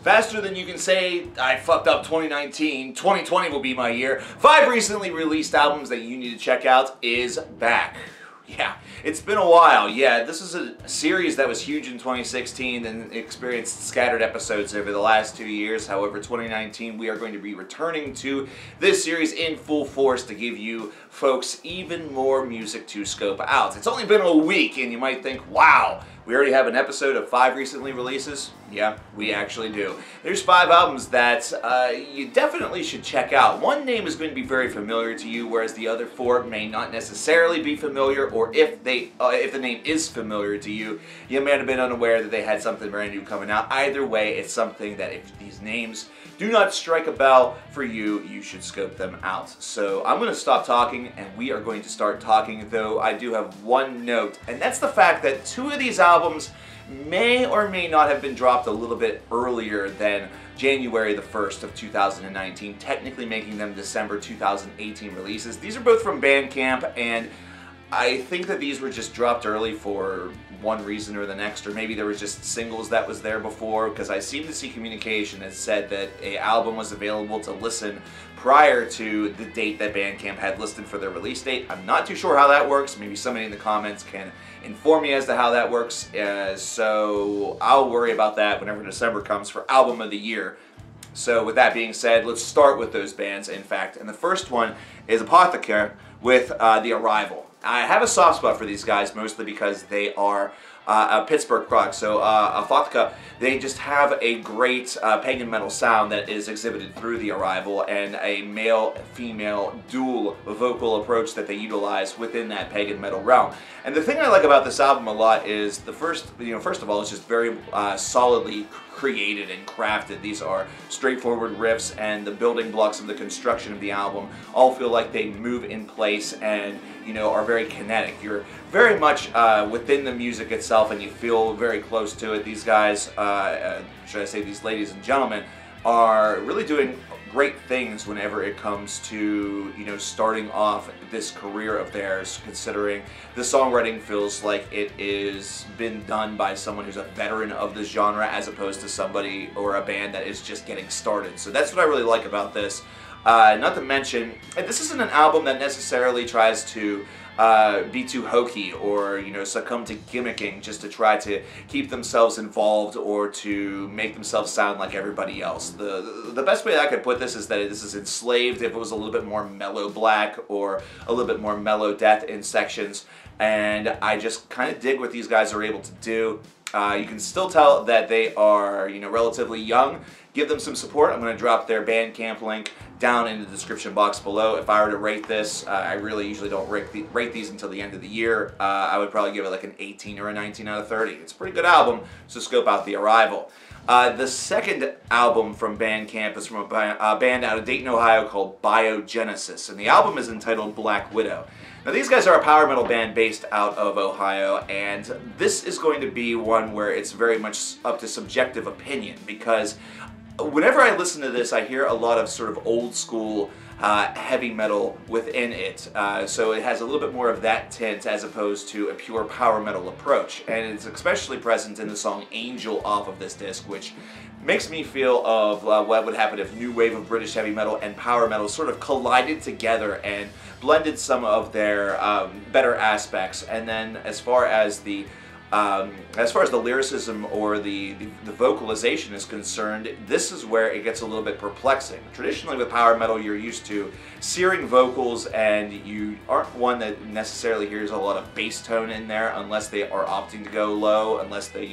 Faster than you can say, I fucked up 2019, 2020 will be my year. 5 recently released albums that you need to check out is back. Yeah, it's been a while. Yeah, this is a series that was huge in 2016 and experienced scattered episodes over the last 2 years. However, 2019, we are going to be returning to this series in full force to give you folks even more music to scope out. It's only been a week and you might think, wow, we already have an episode of 5 recently releases? Yeah, we actually do. There's 5 albums that you definitely should check out. One name is going to be very familiar to you, whereas the other 4 may not necessarily be familiar, or if the name is familiar to you, you may have been unaware that they had something brand new coming out. Either way, it's something that if these names do not strike a bell for you, you should scope them out. So I'm going to stop talking and we are going to start talking, though I do have one note, and that's the fact that 2 of these albums may or may not have been dropped a little bit earlier than January the 1st of 2019, technically making them December 2018 releases. These are both from Bandcamp, and I think that these were just dropped early for one reason or the next, or maybe there was just singles that was there before, because I seem to see communication that said that an album was available to listen prior to the date that Bandcamp had listed for their release date. I'm not too sure how that works. Maybe somebody in the comments can inform me as to how that works, so I'll worry about that whenever December comes for Album of the Year. So with that being said, let's start with those bands, in fact. And the first one is Apothecary with The Arrival. I have a soft spot for these guys, mostly because they are a Pittsburgh product. So Apothecary, they just have a great pagan metal sound that is exhibited through The Arrival, and a male-female dual vocal approach that they utilize within that pagan metal realm. And the thing I like about this album a lot is first of all, it's just very solidly created and crafted. These are straightforward riffs, and the building blocks of the construction of the album all feel like they move in place and are very kinetic. You're very much within the music itself, and you feel very close to it. These guys, should I say these ladies and gentlemen, are really doing great things whenever it comes to starting off this career of theirs, considering the songwriting feels like it is been done by someone who's a veteran of the genre as opposed to somebody or a band that is just getting started. So that's what I really like about this. Not to mention, this isn't an album that necessarily tries to be too hokey or succumb to gimmicking just to try to keep themselves involved or to make themselves sound like everybody else. The best way I could put this is that this is Enslaved if it was a little bit more mellow black or a little bit more mellow death in sections, and I just kind of dig what these guys are able to do. You can still tell that they are relatively young. Give them some support. I'm going to drop their Bandcamp link down in the description box below. If I were to rate this, I really usually don't rate these until the end of the year. I would probably give it like an 18 or a 19 out of 30. It's a pretty good album, so scope out The Arrival. The second album from Bandcamp is from a band out of Dayton, Ohio called Biogenesis, and the album is entitled Black Widow. Now these guys are a power metal band based out of Ohio, and this is going to be one where it's very much up to subjective opinion, because whenever I listen to this, I hear a lot of sort of old school heavy metal within it. So it has a little bit more of that tint as opposed to a pure power metal approach. And it's especially present in the song Angel off of this disc, which makes me feel of what would happen if new wave of British heavy metal and power metal sort of collided together and blended some of their better aspects. And then as far as the lyricism or the vocalization is concerned, this is where it gets a little bit perplexing. Traditionally with power metal, you're used to searing vocals, and you aren't one that necessarily hears a lot of bass tone in there unless they are opting to go low, unless they,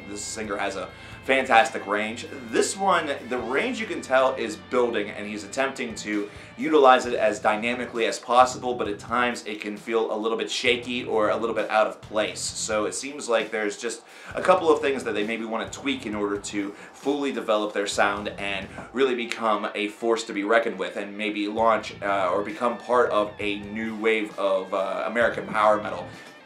this singer has a fantastic range. This one, the range you can tell is building, and he's attempting to utilize it as dynamically as possible, but at times it can feel a little bit shaky or a little bit out of place. So it seems like there's just a couple of things that they maybe want to tweak in order to fully develop their sound and really become a force to be reckoned with, and maybe launch or become part of a new wave of American power metal.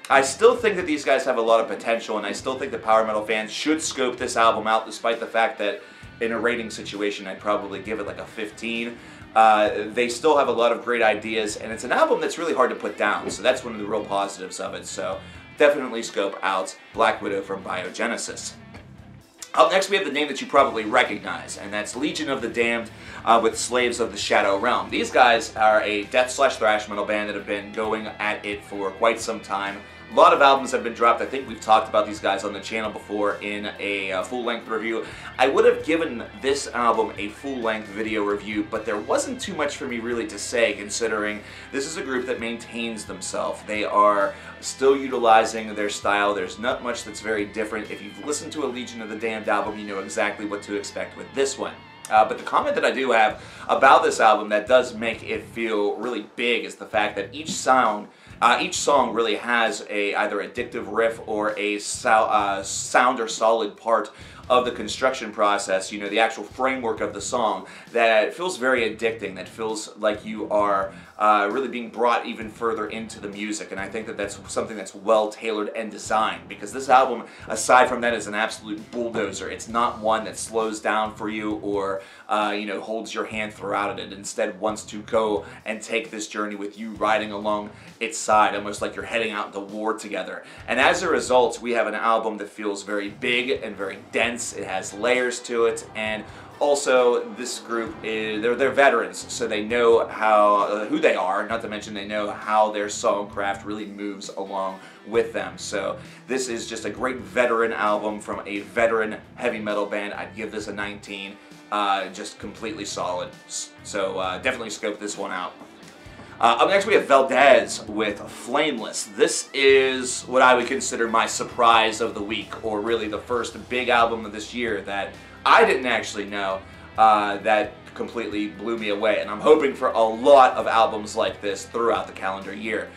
I still think that these guys have a lot of potential, and I still think that power metal fans should scope this album out, despite the fact that in a rating situation I'd probably give it like a 15. They still have a lot of great ideas, and it's an album that's really hard to put down, so that's one of the real positives of it. So definitely scope out Black Widow from Biogenesis. Up next, we have the name that you probably recognize, and that's Legion of the Damned with Slaves of the Shadow Realm. These guys are a death/thrash metal band that have been going at it for quite some time. A lot of albums have been dropped. I think we've talked about these guys on the channel before in a full-length review. I would have given this album a full-length video review, but there wasn't too much for me really to say, considering this is a group that maintains themselves. They are still utilizing their style. There's not much that's very different. If you've listened to a Legion of the Damned album, you know exactly what to expect with this one. But the comment that I do have about this album that does make it feel really big is the fact that each song really has either addictive riff or a sound or solid part of the construction process, you know, the actual framework of the song, that feels very addicting, that feels like you are really being brought even further into the music. And I think that that's something that's well tailored and designed, because this album, aside from that, is an absolute bulldozer. It's not one that slows down for you or you know, holds your hand throughout it. It instead wants to go and take this journey with you, riding along its side, almost like you're heading out into war together. And as a result, we have an album that feels very big and very dense. It has layers to it, and also this group they're veterans, so they know how who they are, not to mention they know how their songcraft really moves along with them. So this is just a great veteran album from a veteran heavy metal band. I'd give this a 19. Just completely solid. So definitely scope this one out. Up next, we have Veldes with Flameless. This is what I would consider my surprise of the week, or really the first big album of this year that I didn't actually know that completely blew me away. And I'm hoping for a lot of albums like this throughout the calendar year.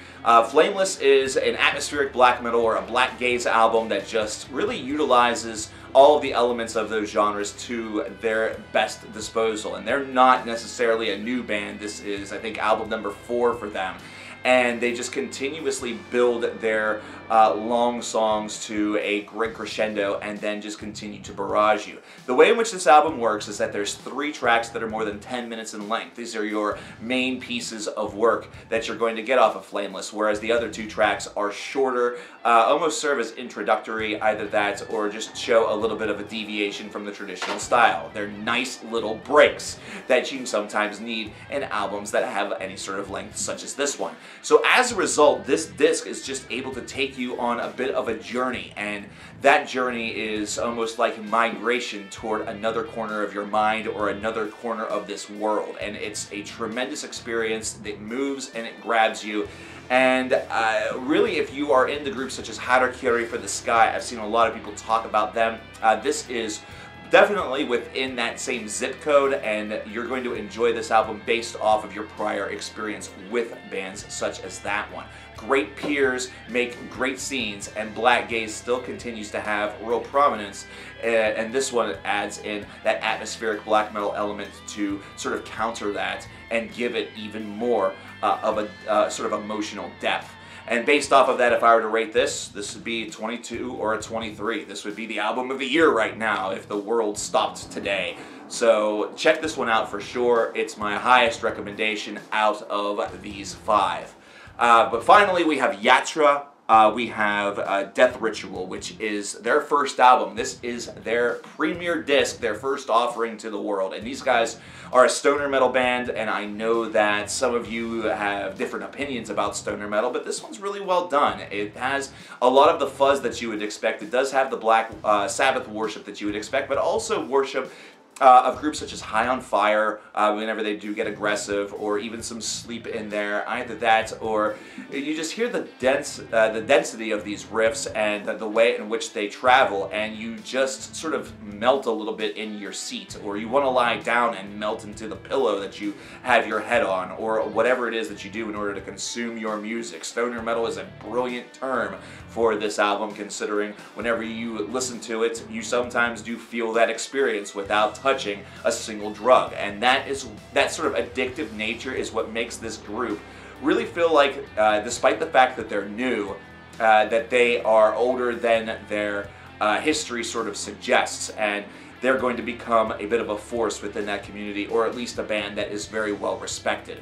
Flameless is an atmospheric black metal or a black gaze album that just really utilizes all of the elements of those genres to their best disposal. And they're not necessarily a new band. This is, I think, album number 4 for them. And they just continuously build their long songs to a great crescendo and then just continue to barrage you. The way in which this album works is that there's 3 tracks that are more than 10 minutes in length. These are your main pieces of work that you're going to get off of Flameless, whereas the other 2 tracks are shorter, almost serve as introductory, either that or just show a little bit of a deviation from the traditional style. They're nice little breaks that you sometimes need in albums that have any sort of length such as this one. So as a result, this disc is just able to take you on a bit of a journey, and that journey is almost like migration toward another corner of your mind or another corner of this world. And it's a tremendous experience that moves and it grabs you. And really, if you are into groups such as Harakiri for the Sky, I've seen a lot of people talk about them. This is definitely within that same zip code, and you're going to enjoy this album based off of your prior experience with bands such as that one. Great peers make great scenes, and black gaze still continues to have real prominence, and this one adds in that atmospheric black metal element to sort of counter that and give it even more of a sort of emotional depth. And based off of that, if I were to rate this would be a 22 or a 23. This would be the album of the year right now if the world stopped today. So check this one out for sure. It's my highest recommendation out of these 5. But finally, we have Yatra. We have Death Ritual, which is their first album. This is their premiere disc, their first offering to the world. And these guys are a stoner metal band, and I know that some of you have different opinions about stoner metal, but this one's really well done. It has a lot of the fuzz that you would expect. It does have the Black Sabbath worship that you would expect, but also worship of groups such as High on Fire, whenever they do get aggressive, or even some Sleep in there. Either that, or you just hear the density of these riffs and the way in which they travel, and you just sort of melt a little bit in your seat, or you want to lie down and melt into the pillow that you have your head on, or whatever it is that you do in order to consume your music. Stoner metal is a brilliant term for this album, considering whenever you listen to it, you sometimes do feel that experience without touching a single drug. And that sort of addictive nature is what makes this group really feel like, despite the fact that they're new, that they are older than their history sort of suggests, and they're going to become a bit of a force within that community, or at least a band that is very well respected.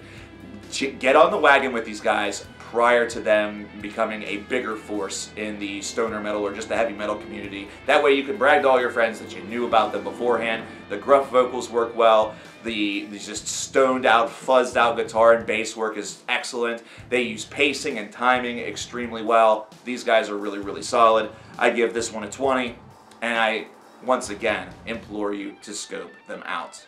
Get on the wagon with these guys, prior to them becoming a bigger force in the stoner metal or just the heavy metal community. That way you can brag to all your friends that you knew about them beforehand. The gruff vocals work well. The just stoned out, fuzzed out guitar and bass work is excellent. They use pacing and timing extremely well. These guys are really, really solid. I give this one a 20, and I, once again, implore you to scope them out.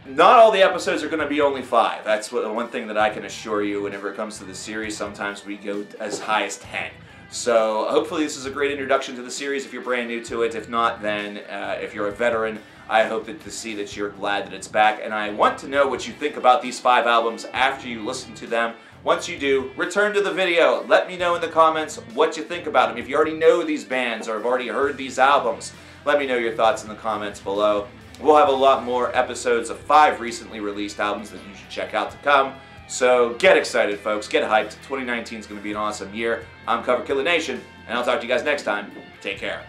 Not all the episodes are going to be only 5. That's one thing that I can assure you whenever it comes to the series. Sometimes we go as high as 10. So hopefully this is a great introduction to the series if you're brand new to it. If not, then if you're a veteran, I hope to see that you're glad that it's back. And I want to know what you think about these 5 albums after you listen to them. Once you do, return to the video. Let me know in the comments what you think about them. If you already know these bands or have already heard these albums, let me know your thoughts in the comments below. We'll have a lot more episodes of 5 recently released albums that you should check out to come. So get excited, folks. Get hyped. 2019 is going to be an awesome year. I'm coverkillernation, and I'll talk to you guys next time. Take care.